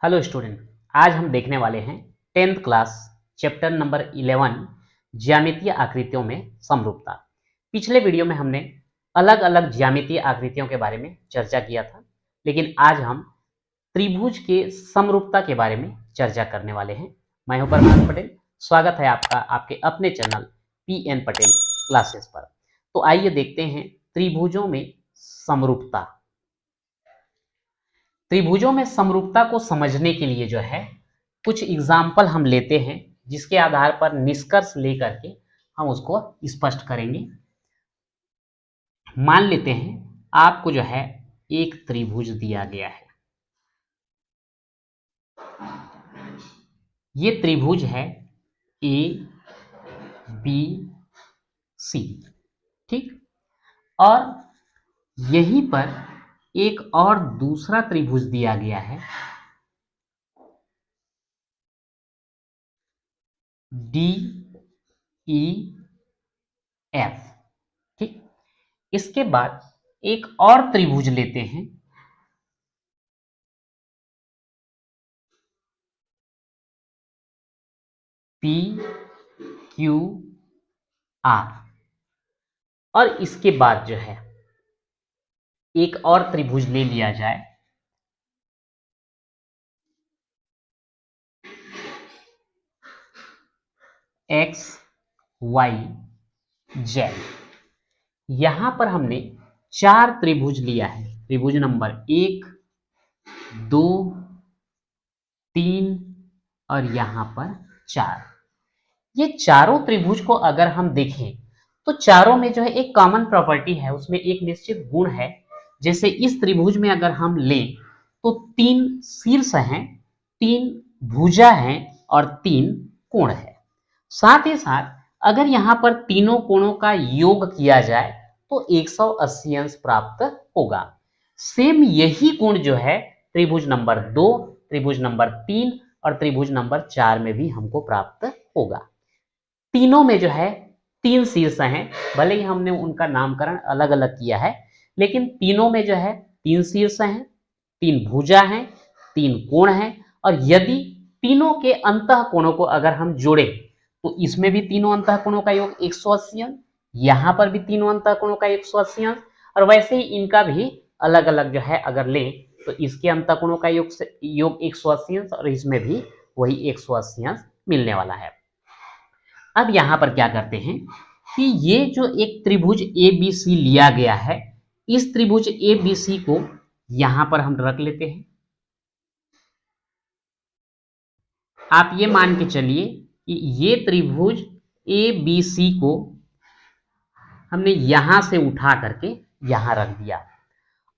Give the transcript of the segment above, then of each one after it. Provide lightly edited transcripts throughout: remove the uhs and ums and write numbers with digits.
Hello student, आज हम देखने वाले हैं 10th क्लास चैप्टर नंबर 11 ज्यामितीय आकृतियों में समरूपता। पिछले वीडियो में हमने अलग अलग ज्यामितीय आकृतियों के बारे में चर्चा किया था, लेकिन आज हम त्रिभुज के समरूपता के बारे में चर्चा करने वाले हैं। मैं हूं प्रभात पटेल, स्वागत है आपका आपके अपने चैनल PN पटेल क्लासेस पर। तो आइए देखते हैं त्रिभुजों में समरूपता। त्रिभुजों में समरूपता को समझने के लिए जो है कुछ एग्जाम्पल हम लेते हैं, जिसके आधार पर निष्कर्ष लेकर के हम उसको स्पष्ट करेंगे। मान लेते हैं आपको जो है एक त्रिभुज दिया गया है। ये त्रिभुज है ABC, ठीक। और यहीं पर एक और दूसरा त्रिभुज दिया गया है DEF, ठीक। इसके बाद एक और त्रिभुज लेते हैं PQR, और इसके बाद जो है एक और त्रिभुज ले लिया जाए XYZ। यहां पर हमने 4 त्रिभुज लिया है, त्रिभुज नंबर 1, 2, 3 और यहां पर 4। ये चारों त्रिभुज को अगर हम देखें तो चारों में जो है एक कॉमन प्रॉपर्टी है, उसमें एक निश्चित गुण है। जैसे इस त्रिभुज में अगर हम लें तो 3 शीर्ष हैं, 3 भुजा हैं और 3 कोण है। साथ ही साथ अगर यहां पर तीनों कोणों का योग किया जाए तो 180 अंश प्राप्त होगा। सेम यही गुण जो है त्रिभुज नंबर 2, त्रिभुज नंबर 3 और त्रिभुज नंबर 4 में भी हमको प्राप्त होगा। तीनों में जो है 3 शीर्ष हैं, भले ही हमने उनका नामकरण अलग अलग किया है, लेकिन तीनों में जो है 3 शीर्ष हैं, 3 भुजा हैं, 3 कोण हैं। और यदि तीनों के अंतः कोणों को अगर हम जोड़े तो इसमें भी तीनों अंतः कोणों का योग 180 अंश, यहां पर भी तीनों अंतः कोणों का 180 अंश, और वैसे ही इनका भी अलग अलग जो है अगर लें तो इसके अंतः कोणों का योग 180 अंश और इसमें भी वही 180 अंश मिलने वाला है। अब यहां पर क्या करते हैं कि ये जो एक त्रिभुज ABC लिया गया है, इस त्रिभुज ABC को यहां पर हम रख लेते हैं। आप ये मान के चलिए कि ये त्रिभुज ABC को हमने यहां से उठा करके यहां रख दिया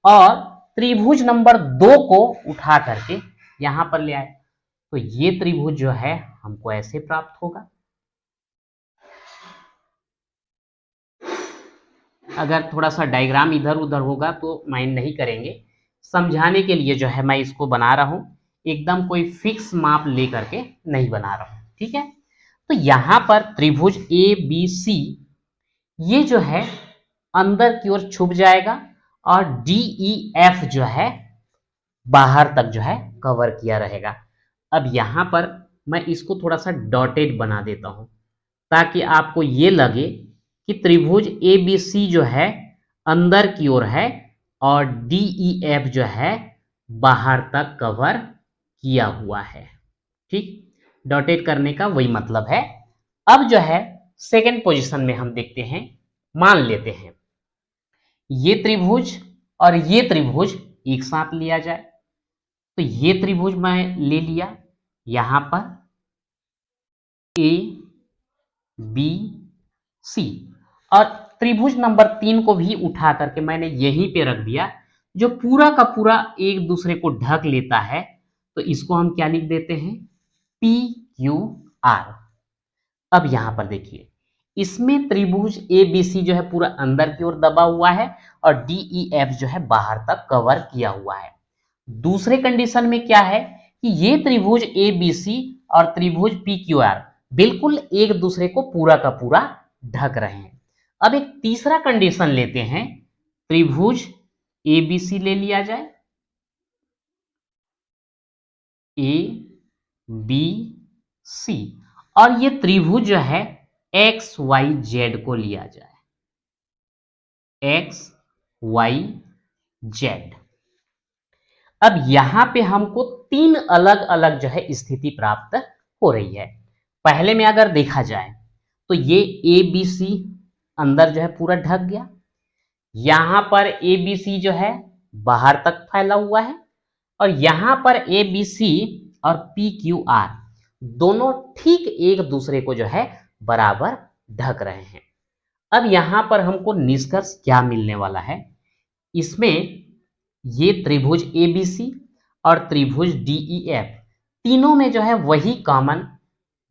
और त्रिभुज नंबर 2 को उठा करके यहां पर ले आए, तो ये त्रिभुज जो है हमको ऐसे प्राप्त होगा। अगर थोड़ा सा डायग्राम इधर उधर होगा तो माइंड नहीं करेंगे, समझाने के लिए जो है मैं इसको बना रहा हूं, एकदम कोई फिक्स माप लेकर के नहीं बना रहा हूं, ठीक है। तो यहां पर त्रिभुज ABC ये जो है अंदर की ओर छुप जाएगा और DEF जो है बाहर तक जो है कवर किया रहेगा। अब यहां पर मैं इसको थोड़ा सा डॉटेड बना देता हूं ताकि आपको ये लगे कि त्रिभुज ABC जो है अंदर की ओर है और DEF जो है बाहर तक कवर किया हुआ है, ठीक। डॉटेड करने का वही मतलब है। अब जो है सेकंड पोजीशन में हम देखते हैं, मान लेते हैं ये त्रिभुज और ये त्रिभुज एक साथ लिया जाए, तो ये त्रिभुज मैं ले लिया यहां पर ABC, और त्रिभुज नंबर 3 को भी उठा करके मैंने यहीं पे रख दिया, जो पूरा का पूरा एक दूसरे को ढक लेता है, तो इसको हम क्या लिख देते हैं, PQR। अब यहां पर देखिए इसमें त्रिभुज ABC जो है पूरा अंदर की ओर दबा हुआ है और DEF जो है बाहर तक कवर किया हुआ है। दूसरे कंडीशन में क्या है कि ये त्रिभुज ABC और त्रिभुज PQR बिल्कुल एक दूसरे को पूरा का पूरा ढक रहे हैं। अब एक तीसरा कंडीशन लेते हैं, त्रिभुज ABC ले लिया जाए ए बी सी, और ये त्रिभुज जो है एक्स वाई जेड को लिया जाए, एक्स वाई जेड। अब यहां पे हमको तीन अलग अलग जो है स्थिति प्राप्त हो रही है। पहले में अगर देखा जाए तो ये ए बी सी अंदर जो है पूरा ढक गया, यहां पर ए बी सी जो है बाहर तक फैला हुआ है, और यहां पर ए बी सी और पी क्यू आर दोनों ठीक एक दूसरे को जो है बराबर ढक रहे हैं। अब यहां पर हमको निष्कर्ष क्या मिलने वाला है, इसमें ये त्रिभुज एबीसी और त्रिभुज डीईएफ तीनों में जो है वही कॉमन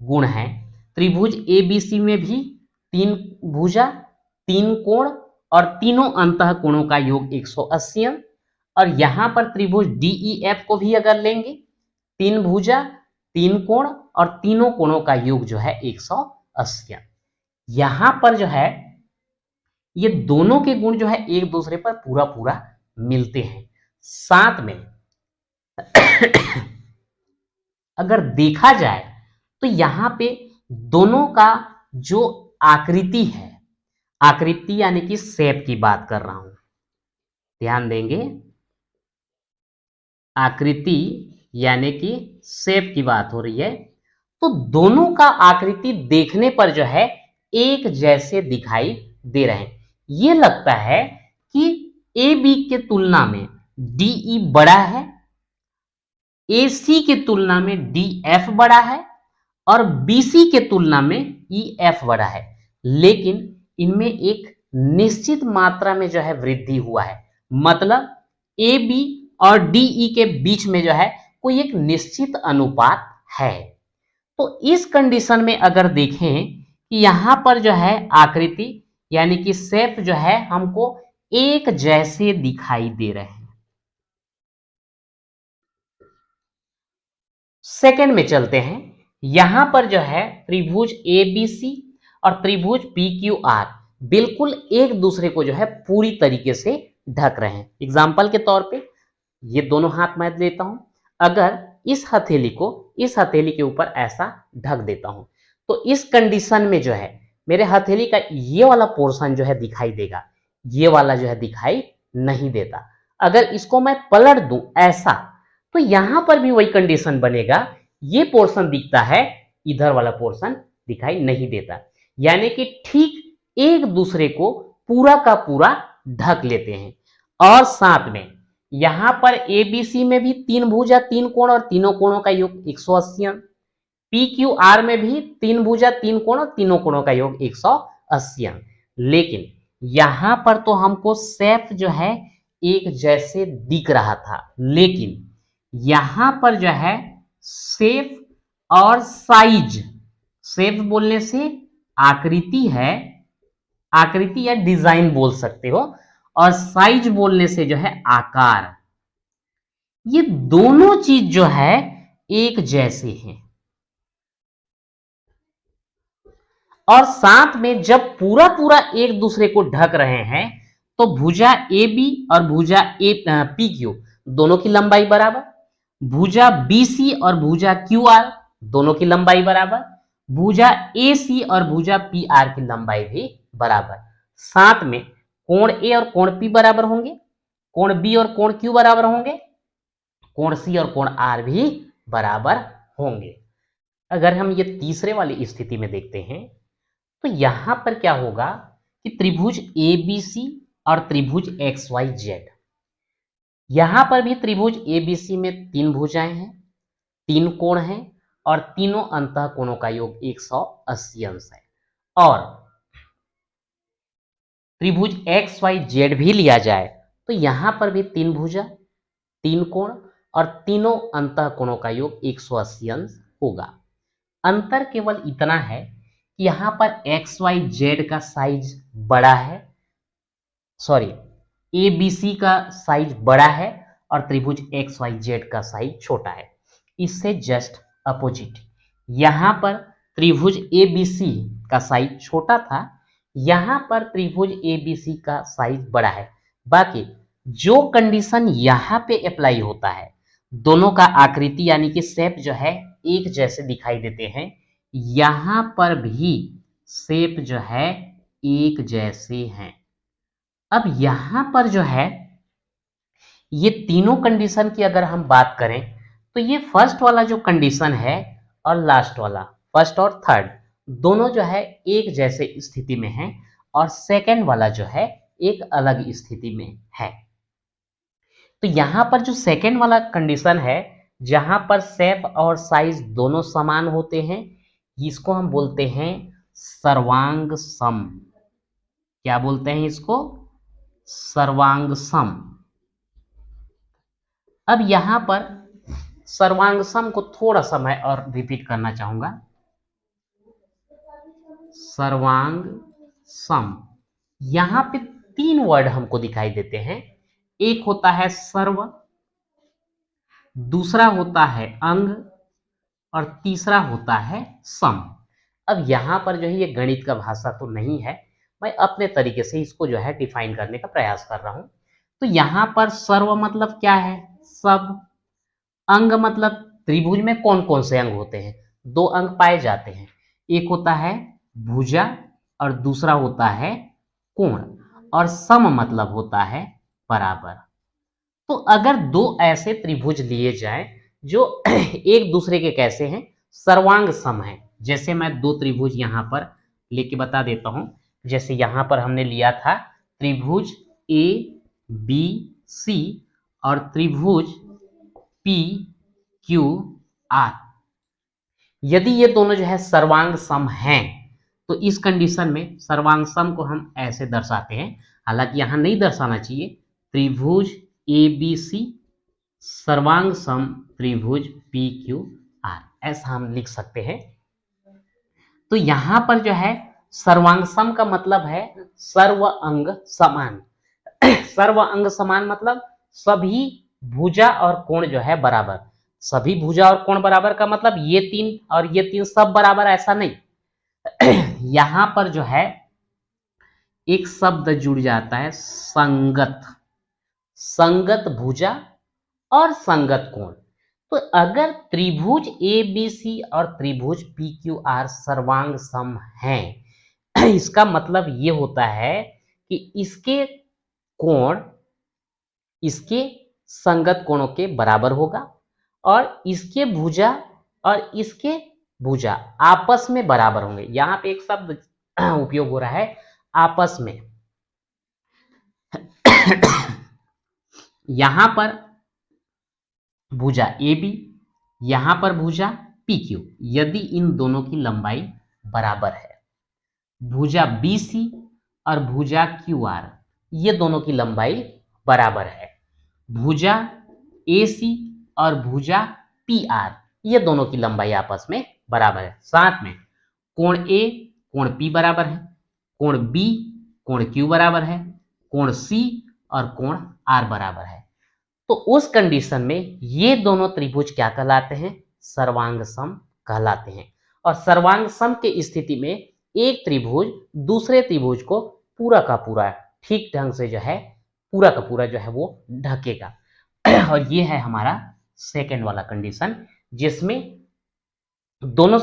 गुण है। त्रिभुज एबीसी में भी तीन भुजा, तीन कोण और तीनों अंतः कोणों का योग 180 अंश, और यहां पर त्रिभुज डीईएफ को भी अगर लेंगे, तीन भुजा, तीन कोण और तीनों कोणों का योग जो है 180 अंश। यहां पर जो है ये दोनों के गुण जो है एक दूसरे पर पूरा पूरा मिलते हैं। साथ में अगर देखा जाए तो यहां पे दोनों का जो आकृति है, आकृति यानी कि शेप की बात कर रहा हूं, ध्यान देंगे, आकृति यानी कि शेप की बात हो रही है, तो दोनों का आकृति देखने पर जो है एक जैसे दिखाई दे रहे हैं। ये लगता है कि ए बी के तुलना में डी ई बड़ा है, ए सी के तुलना में डी एफ बड़ा है, और बी सी के तुलना में ई एफ बड़ा है, लेकिन इनमें एक निश्चित मात्रा में जो है वृद्धि हुआ है। मतलब ए बी और डी ई के बीच में जो है कोई एक निश्चित अनुपात है। तो इस कंडीशन में अगर देखें कि यहां पर जो है आकृति यानी कि शेप जो है हमको एक जैसे दिखाई दे रहे हैं। सेकंड में चलते हैं, यहां पर जो है त्रिभुज ए बी सी और त्रिभुज पी क्यू आर बिल्कुल एक दूसरे को जो है पूरी तरीके से ढक रहे हैं। एग्जाम्पल के तौर पे ये दोनों हाथ मैं लेता हूं, अगर इस हथेली को इस हथेली के ऊपर ऐसा ढक देता हूं, तो इस कंडीशन में जो है मेरे हथेली का ये वाला पोर्शन जो है दिखाई देगा, ये वाला जो है दिखाई नहीं देता। अगर इसको मैं पलट दूं ऐसा, तो यहां पर भी वही कंडीशन बनेगा, ये पोर्शन दिखता है, इधर वाला पोर्शन दिखाई नहीं देता। यानी कि ठीक एक दूसरे को पूरा का पूरा ढक लेते हैं। और साथ में यहां पर एबीसी में भी तीन भुजा, तीन कोण और तीनों कोणों का योग 180 अंश, पी क्यू आर में भी तीन भुजा, तीन कोण और तीनों कोणों का योग 180 अंश। लेकिन यहां पर तो हमको शेप जो है एक जैसे दिख रहा था, लेकिन यहां पर जो है शेप और साइज, शेप बोलने से आकृति है, आकृति या डिजाइन बोल सकते हो, और साइज बोलने से जो है आकार, ये दोनों चीज जो है एक जैसे हैं। और साथ में जब पूरा पूरा एक दूसरे को ढक रहे हैं, तो भुजा ए बी और भुजा ए पी क्यू दोनों की लंबाई बराबर, भुजा बी सी और भुजा क्यू आर दोनों की लंबाई बराबर, भुजा ए सी और भुजा पी आर की लंबाई भी बराबर। साथ में कोण ए और कोण पी बराबर होंगे, कोण बी और कोण क्यू बराबर होंगे, कोण सी और कोण आर भी बराबर होंगे। अगर हम ये तीसरे वाली स्थिति में देखते हैं, तो यहां पर क्या होगा कि त्रिभुज ए बी सी और त्रिभुज एक्स वाई जेड, यहां पर भी त्रिभुज ए बी सी में तीन भुजाएं हैं, तीन कोण हैं, और तीनों अंतः कोणों का योग 180 अंश है। और त्रिभुज एक्स वाई जेड भी लिया जाए तो यहां पर भी तीन भुजा, तीन कोण और तीनों अंतः कोणों का योग 180 अंश होगा। अंतर केवल इतना है कि यहां पर एक्स वाई जेड का साइज बड़ा है, सॉरी ए बी सी का साइज बड़ा है और त्रिभुज एक्स वाई जेड का साइज छोटा है। इससे जस्ट अपोजिट, यहां पर त्रिभुज ए बी सी का साइज छोटा था, यहां पर त्रिभुज ए बी सी का साइज बड़ा है। बाकी जो कंडीशन यहां पे अप्लाई होता है दोनों का आकृति यानी कि शेप जो है एक जैसे दिखाई देते हैं, यहां पर भी शेप जो है एक जैसे हैं। अब यहां पर जो है ये तीनों कंडीशन की अगर हम बात करें तो ये फर्स्ट वाला जो कंडीशन है और लास्ट वाला, फर्स्ट और थर्ड दोनों जो है एक जैसे स्थिति में है, और सेकंड वाला जो है एक अलग स्थिति में है। तो यहां पर जो सेकंड वाला कंडीशन है, जहां पर शेप और साइज दोनों समान होते हैं, इसको हम बोलते हैं सर्वांग सम। क्या बोलते हैं इसको? सर्वांग सम। अब यहां पर सर्वांग सम को थोड़ा सा मैं और रिपीट करना चाहूंगा। सर्वांग सम, यहां पे तीन वर्ड हमको दिखाई देते हैं। एक होता है सर्व, दूसरा होता है अंग, और तीसरा होता है सम। अब यहां पर जो है ये गणित का भाषा तो नहीं है, मैं अपने तरीके से इसको जो है डिफाइन करने का प्रयास कर रहा हूं। तो यहां पर सर्व मतलब क्या है? सब। अंग मतलब त्रिभुज में कौन कौन से अंग होते हैं? दो अंग पाए जाते हैं, एक होता है भुजा और दूसरा होता है कोण, और सम मतलब होता है बराबर। तो अगर दो ऐसे त्रिभुज लिए जाएं जो एक दूसरे के कैसे हैं? सर्वांग सम है। जैसे मैं दो त्रिभुज यहां पर लेके बता देता हूं। जैसे यहां पर हमने लिया था त्रिभुज ए बी सी और त्रिभुज पी क्यू आर। यदि ये दोनों जो है सर्वांग सम हैं, तो इस कंडीशन में सर्वांग सम को हम ऐसे दर्शाते हैं, हालांकि यहां नहीं दर्शाना चाहिए। त्रिभुज ए बी सी सर्वांग सम त्रिभुज पी क्यू आर, ऐसा हम लिख सकते हैं। तो यहां पर जो है सर्वांग सम का मतलब है सर्व अंग समान। सर्व अंग समान मतलब सभी भुजा और कोण जो है बराबर। सभी भुजा और कोण बराबर का मतलब ये तीन और ये तीन सब बराबर, ऐसा नहीं। यहां पर जो है एक शब्द जुड़ जाता है संगत। संगत भुजा और संगत कोण। तो अगर त्रिभुज ए बी सी और त्रिभुज पी क्यू आर सर्वांग सम हैं, इसका मतलब ये होता है कि इसके कोण इसके संगत कोणों के बराबर होगा, और इसके भुजा और इसके भुजा आपस में बराबर होंगे। यहां पे एक शब्द उपयोग हो रहा है आपस में। यहां पर भुजा ए बी, यहां पर भुजा पी क्यू, यदि इन दोनों की लंबाई बराबर है, भुजा बी सी और भुजा क्यू आर ये दोनों की लंबाई बराबर है, भुजा ए सी और भुजा पी आर ये दोनों की लंबाई आपस में बराबर है। साथ में कोण ए कोण पी बराबर है, कोण बी कोण क्यू बराबर है, कोण सी और कोण आर बराबर है। तो उस कंडीशन में ये दोनों त्रिभुज क्या कहलाते हैं? सर्वांग सम कहलाते हैं। और सर्वांग सम की स्थिति में एक त्रिभुज दूसरे त्रिभुज को पूरा का पूरा ठीक ढंग से जो है पूरा का पूरा जो है वो ढकेगा। और ये है हमारा सेकेंड वाला कंडीशन, जिसमें दोनों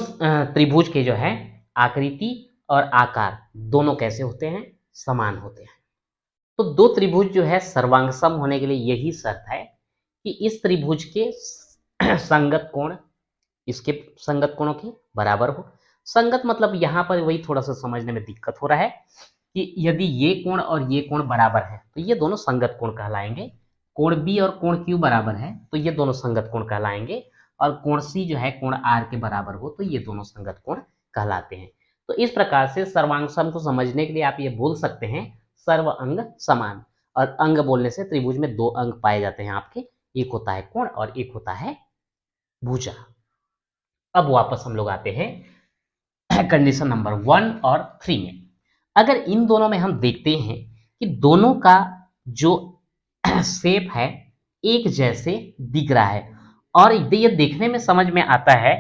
त्रिभुज के जो है आकृति और आकार दोनों कैसे होते हैं? समान होते हैं। तो दो त्रिभुज जो है सर्वांग सम होने के लिए यही शर्त है कि इस त्रिभुज के संगत कोण इसके संगत कोणों के बराबर हो। संगत मतलब यहां पर वही थोड़ा सा समझने में दिक्कत हो रहा है कि यदि ये कोण और ये कोण बराबर है तो ये दोनों संगत कोण कहलाएंगे। कोण बी और कोण क्यू बराबर है तो ये दोनों संगत कोण कहलाएंगे, और कोण सी जो है कोण आर के बराबर हो तो ये दोनों संगत कोण कहलाते हैं। तो इस प्रकार से सर्वांग सम को समझने के लिए आप ये बोल सकते हैं सर्व अंग समान। और अंग बोलने से त्रिभुज में दो अंग पाए जाते हैं आपके, एक होता है कोण और एक होता है भुजा। अब वापस हम लोग आते हैं कंडीशन नंबर 1 और 3 में। अगर इन दोनों में हम देखते हैं कि दोनों का जो शेप है एक जैसे दिख रहा है, और ये देखने में समझ में आता है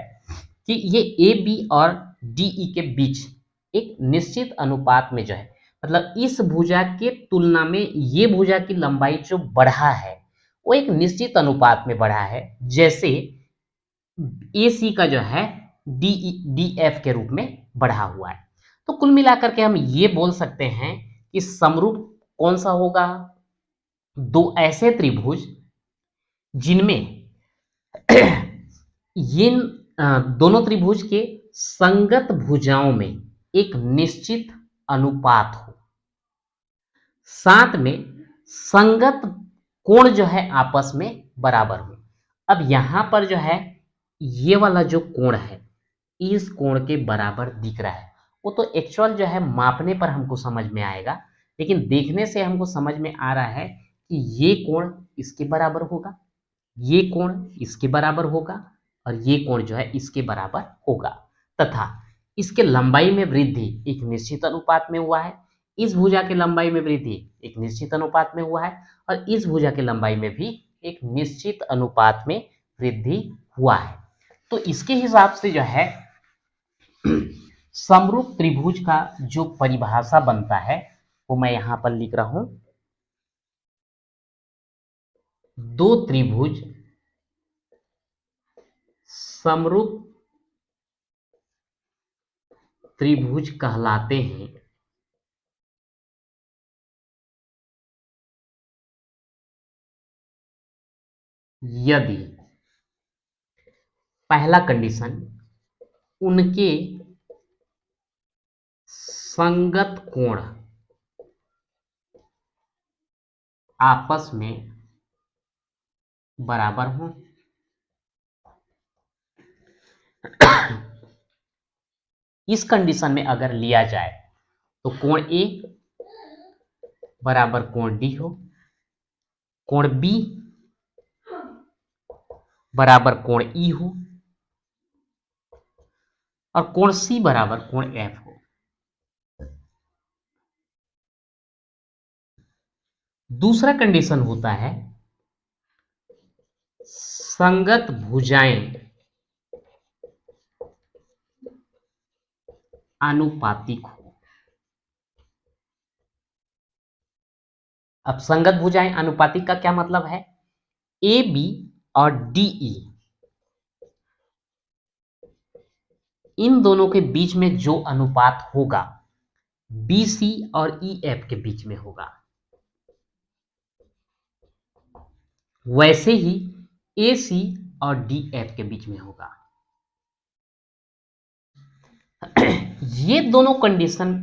कि ये ए बी और डी ई के बीच एक निश्चित अनुपात में जो है, मतलब इस भुजा के तुलना में ये भुजा की लंबाई जो बढ़ा है वो एक निश्चित अनुपात में बढ़ा है, जैसे ए सी का जो है डी एफ के रूप में बढ़ा हुआ है। तो कुल मिलाकर के हम ये बोल सकते हैं कि समरूप कौन सा होगा, दो ऐसे त्रिभुज जिनमें ये दोनों त्रिभुज के संगत भुजाओं में एक निश्चित अनुपात हो, साथ में संगत कोण जो है आपस में बराबर हो। अब यहां पर जो है ये वाला जो कोण है इस कोण के बराबर दिख रहा है, वो तो एक्चुअल जो है मापने पर हमको समझ में आएगा, लेकिन देखने से हमको समझ में आ रहा है कि ये कोण इसके बराबर होगा, ये कोण इसके बराबर होगा और ये कोण जो है इसके बराबर होगा, तथा इसके लंबाई में वृद्धि एक निश्चित अनुपात में हुआ है, इस भुजा के लंबाई में वृद्धि एक निश्चित अनुपात में हुआ है और इस भुजा के लंबाई में भी एक निश्चित अनुपात में वृद्धि हुआ है। तो इसके हिसाब से जो है समरूप त्रिभुज का जो परिभाषा बनता है वो मैं यहां पर लिख रहा हूं, दो त्रिभुज समरूप त्रिभुज कहलाते हैं यदि पहला कंडीशन उनके संगत कोण आपस में बराबर हो, इस कंडीशन में अगर लिया जाए तो कोण ए बराबर कोण डी हो, कोण बी बराबर कोण ई हो और कोण सी बराबर कोण एफ हो। दूसरा कंडीशन होता है संगत भुजाएं आनुपातिक हो। अब संगत भुजाएं आनुपातिक का क्या मतलब है, ए बी और डी ई इन दोनों के बीच में जो अनुपात होगा बी सी और ई एफ के बीच में होगा, वैसे ही ए सी और डी एफ के बीच में होगा। ये दोनों कंडीशन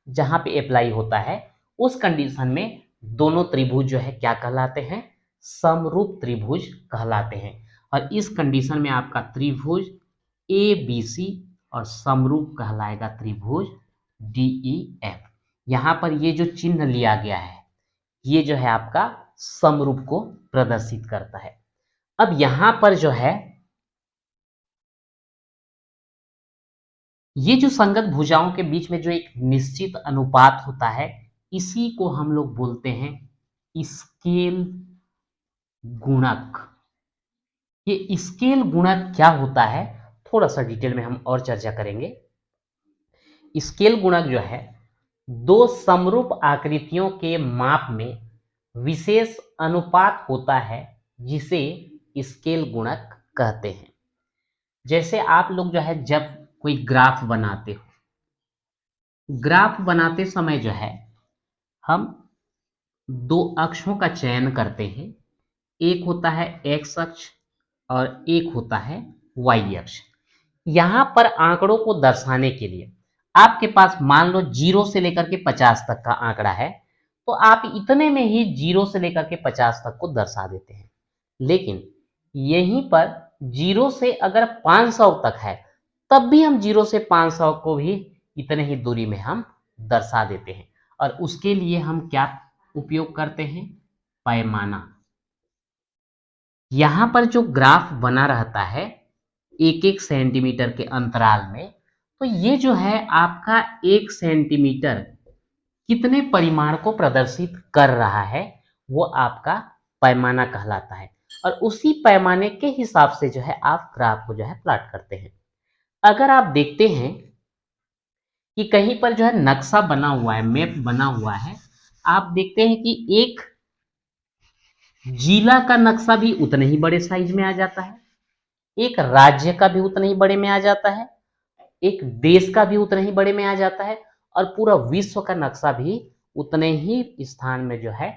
जहां पे अप्लाई होता है उस कंडीशन में दोनों त्रिभुज जो है क्या कहलाते हैं, समरूप त्रिभुज कहलाते हैं। और इस कंडीशन में आपका त्रिभुज ए बी सी और समरूप कहलाएगा त्रिभुज डी ई एफ। यहां पर ये जो चिन्ह लिया गया है ये जो है आपका समरूप को प्रदर्शित करता है। अब यहां पर जो है ये जो संगत भुजाओं के बीच में जो एक निश्चित अनुपात होता है इसी को हम लोग बोलते हैं स्केल गुणक। ये स्केल गुणक क्या होता है थोड़ा सा डिटेल में हम और चर्चा करेंगे। स्केल गुणक जो है दो समरूप आकृतियों के माप में विशेष अनुपात होता है जिसे स्केल गुणक कहते हैं। जैसे आप लोग जो है जब कोई ग्राफ बनाते हो, ग्राफ बनाते समय जो है हम दो अक्षों का चयन करते हैं, एक होता है एक्स अक्ष और एक होता है वाई अक्ष। यहां पर आंकड़ों को दर्शाने के लिए आपके पास मान लो 0 से लेकर के 50 तक का आंकड़ा है तो आप इतने में ही 0 से लेकर के 50 तक को दर्शा देते हैं, लेकिन यहीं पर 0 से अगर 500 तक है तब भी हम 0 से 500 को भी इतने ही दूरी में हम दर्शा देते हैं। और उसके लिए हम क्या उपयोग करते हैं, पैमाना। यहां पर जो ग्राफ बना रहता है एक एक सेंटीमीटर के अंतराल में, तो ये जो है आपका 1 सेंटीमीटर कितने परिमाण को प्रदर्शित कर रहा है वो आपका पैमाना कहलाता है। और उसी पैमाने के हिसाब से जो है आप ग्राफ को जो है प्लॉट करते हैं। अगर आप देखते हैं कि कहीं पर जो है नक्शा बना हुआ है, मैप बना हुआ है, आप देखते हैं कि एक जिला का नक्शा भी उतने ही बड़े साइज में आ जाता है, एक राज्य का भी उतने ही बड़े में आ जाता है, एक देश का भी उतने ही बड़े में आ जाता है, और पूरा विश्व का नक्शा भी उतने ही स्थान में जो है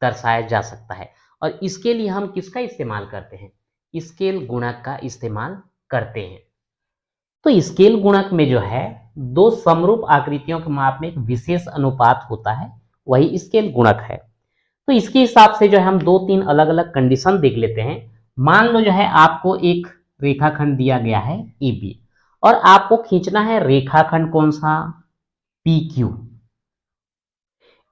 दर्शाया जा सकता है। और इसके लिए हम किसका इस्तेमाल करते हैं? स्केल गुणक का इस्तेमाल करते हैं। तो स्केल गुणक में जो है दो समरूप आकृतियों के माप में एक विशेष अनुपात होता है, वही स्केल गुणक है। तो इसके हिसाब से जो है हम 2-3 अलग अलग कंडीशन देख लेते हैं। मान लो जो है आपको एक रेखाखंड दिया गया है AB, और आपको खींचना है रेखाखंड कौन सा? PQ।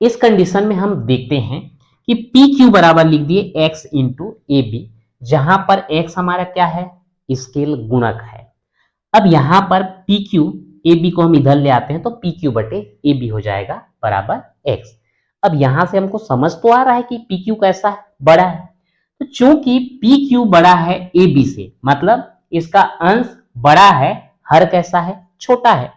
इस कंडीशन में हम देखते हैं कि PQ बराबर लिख दिए x इंटू AB, जहां पर x हमारा क्या है? स्केल गुणक है। अब यहां पर PQ AB को हम इधर ले आते हैं, तो PQ बटे AB हो जाएगा बराबर x। अब यहां से हमको समझ तो आ रहा है कि PQ कैसा है? बड़ा है। तो चूंकि PQ बड़ा है AB से, मतलब इसका अंश बड़ा है, हर कैसा है? छोटा है।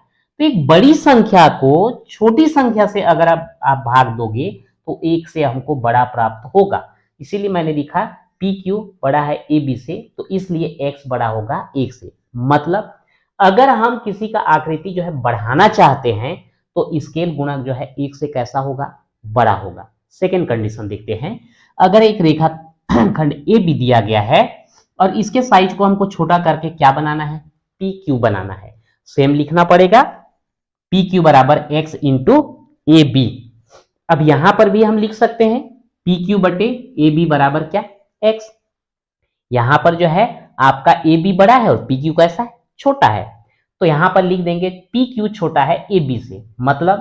तो एक बड़ी संख्या को छोटी संख्या से अगर आप भाग दोगे तो एक से हमको बड़ा प्राप्त होगा। इसीलिए मैंने लिखा PQ बड़ा है AB से, तो इसलिए x बड़ा होगा 1 से। मतलब अगर हम किसी का आकृति जो है बढ़ाना चाहते हैं तो स्केल गुणक जो है 1 से कैसा होगा? बड़ा होगा। सेकेंड कंडीशन देखते हैं। अगर एक रेखाखंड AB दिया गया है और इसके साइज को हमको छोटा करके क्या बनाना है? PQ बनाना है। सेम लिखना पड़ेगा, PQ बराबर x इंटू AB। अब यहां पर भी हम लिख सकते हैं PQ बटे AB बराबर क्या? x। यहां पर जो है आपका AB बड़ा है और PQ कैसा है? छोटा है। तो यहां पर लिख देंगे PQ छोटा है AB से, मतलब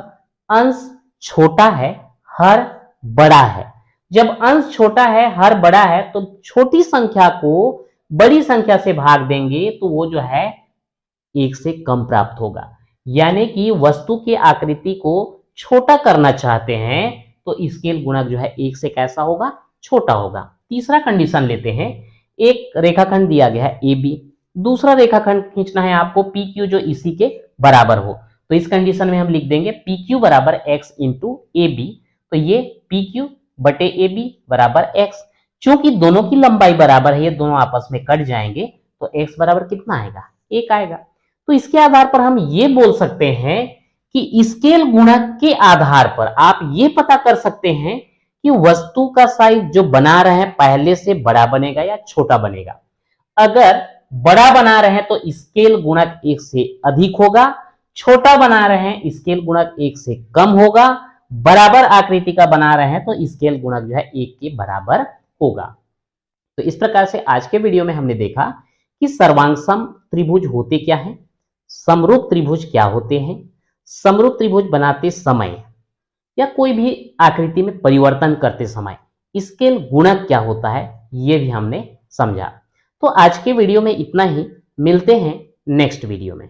अंश छोटा है, हर बड़ा है। जब अंश छोटा है, हर बड़ा है, तो छोटी संख्या को बड़ी संख्या से भाग देंगे तो वो जो है 1 से कम प्राप्त होगा। यानी कि वस्तु की आकृति को छोटा करना चाहते हैं तो स्केल गुणक जो है 1 से कैसा होगा? छोटा होगा। तीसरा कंडीशन लेते हैं। एक रेखाखंड दिया गया है AB, दूसरा रेखाखंड खींचना है आपको PQ जो इसी के बराबर हो। तो इस कंडीशन में हम लिख देंगे PQ बराबर x इंटू AB। तो ये PQ बटे AB बराबर x। चूंकि दोनों की लंबाई बराबर है, ये दोनों आपस में कट जाएंगे, तो x बराबर कितना आएगा? 1 आएगा। तो इसके आधार पर हम ये बोल सकते हैं कि स्केल गुणक के आधार पर आप ये पता कर सकते हैं कि वस्तु का साइज जो बना रहे हैं पहले से बड़ा बनेगा या छोटा बनेगा। अगर बड़ा बना रहे हैं तो स्केल गुणक 1 से अधिक होगा, छोटा बना रहे हैं स्केल गुणक 1 से कम होगा, बराबर आकृति का बना रहे हैं तो स्केल गुणक जो है 1 के बराबर होगा। तो इस प्रकार से आज के वीडियो में हमने देखा कि सर्वांगसम त्रिभुज होते क्या हैं, समरूप त्रिभुज क्या होते हैं, समरूप त्रिभुज बनाते समय या कोई भी आकृति में परिवर्तन करते समय स्केल गुणक क्या होता है, ये भी हमने समझा। तो आज के वीडियो में इतना ही, मिलते हैं नेक्स्ट वीडियो में।